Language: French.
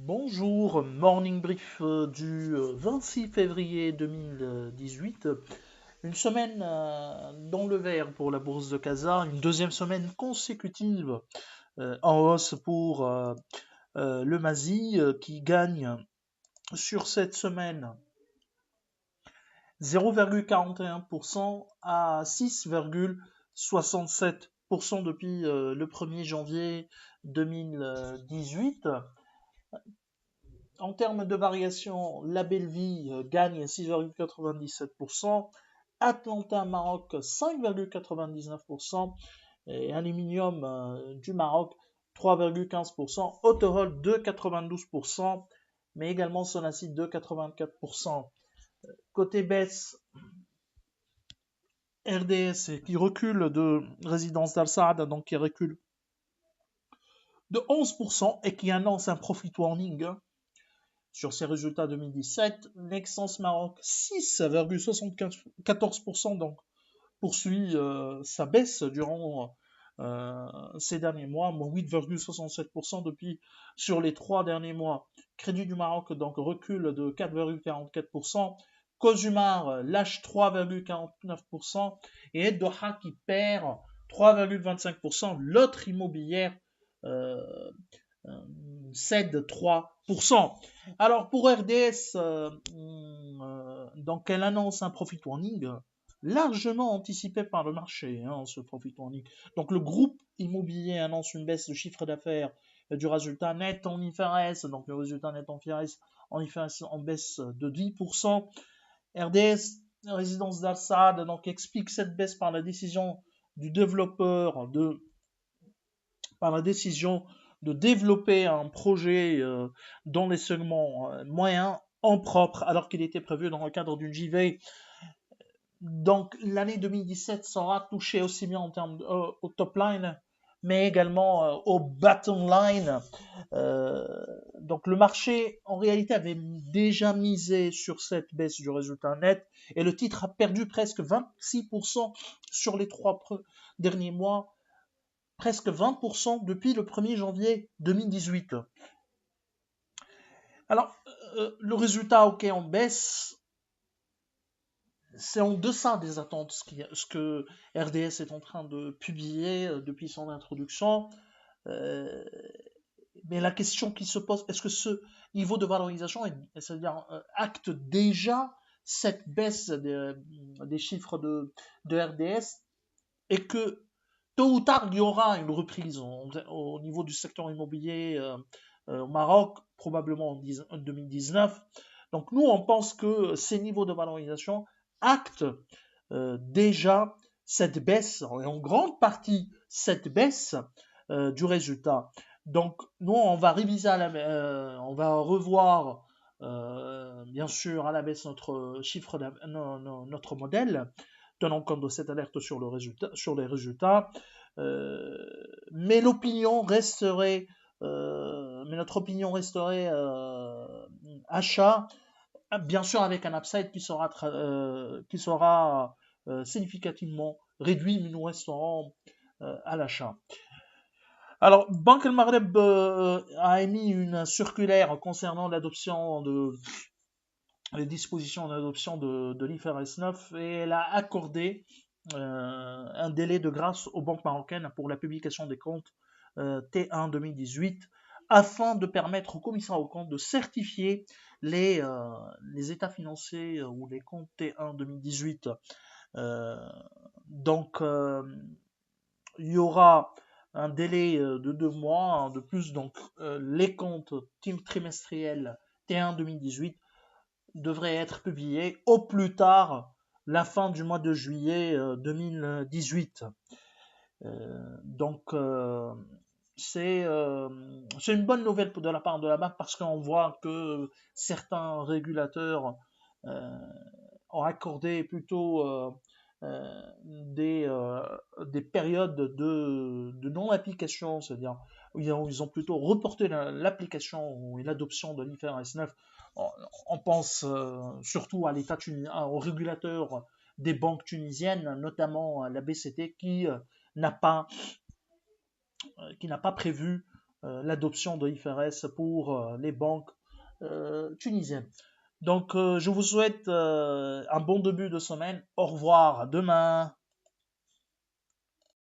Bonjour, morning brief du 26 février 2018. Une semaine dans le vert pour la bourse de Casa, une deuxième semaine consécutive en hausse pour le Masi qui gagne sur cette semaine 0,41% à 6,67% depuis le 1er janvier 2018. En termes de variation, la Belleville gagne 6,97%, Atlanta Maroc 5,99% et Aluminium du Maroc 3,15%, Autoroll 2,92%, mais également Sonacid 2,84%. Côté baisse, RDS qui recule de Résidence d'Al Saad, donc qui recule de 11% et qui annonce un profit warning sur ses résultats 2017. Nexens Maroc 6,74%, donc poursuit sa baisse durant ces derniers mois, moins 8,67% depuis sur les 3 derniers mois. Crédit du Maroc donc recule de 4,44%. Cosumar lâche 3,49% et Doha qui perd 3,25%. L'autre immobilière euh, cède 3%. Alors pour RDS, donc elle annonce un profit warning largement anticipé par le marché, ce profit warning. Donc le groupe immobilier annonce une baisse de chiffre d'affaires du résultat net en IFRS, donc le résultat net en IFRS en baisse de 10%. RDS, résidence d'Al Saad, donc explique cette baisse par la décision du développeur par la décision de développer un projet dans les segments moyens en propre, alors qu'il était prévu dans le cadre d'une JV. Donc l'année 2017 sera touchée aussi bien en termes au top line, mais également au bottom line. Donc le marché, en réalité, avait déjà misé sur cette baisse du résultat net, et le titre a perdu presque 26% sur les 3 derniers mois, presque 20% depuis le 1er janvier 2018. Alors, le résultat, ok, en baisse, c'est en deçà des attentes, ce que RDS est en train de publier depuis son introduction. Euh, mais la question qui se pose, est-ce que ce niveau de valorisation, c'est-à-dire acte déjà cette baisse des chiffres de RDS, et que tôt ou tard, il y aura une reprise au niveau du secteur immobilier au Maroc, probablement en 2019. Donc nous, on pense que ces niveaux de valorisation actent déjà cette baisse, et en grande partie cette baisse du résultat. Donc nous, on va réviser, on va revoir bien sûr à la baisse notre chiffre, notre modèle, tenant compte de cette alerte sur les résultats. Mais l'opinion resterait, mais notre opinion resterait achat, bien sûr avec un upside qui sera significativement réduit, mais nous resterons à l'achat. Alors, Banque El Maghreb a émis une circulaire concernant les dispositions d'adoption de l'IFRS 9, et elle a accordé un délai de grâce aux banques marocaines pour la publication des comptes T1 2018, afin de permettre au commissaire aux comptes de certifier les états financiers ou les comptes T1 2018. Donc, il y aura un délai de 2 mois de plus. Donc, les comptes trimestriels T1 2018 devraient être publiés au plus tard la fin du mois de juillet 2018. Donc, c'est une bonne nouvelle de la part de la banque, parce qu'on voit que certains régulateurs euh, ont accordé plutôt des périodes de non-application, c'est-à-dire ils ont plutôt reporté l'application et l'adoption de l'IFRS 9. On pense surtout à l'État aux régulateurs des banques tunisiennes, notamment la BCT, n'a pas qui n'a pas prévu l'adoption de IFRS pour les banques tunisiennes. Donc, je vous souhaite un bon début de semaine. Au revoir, à demain.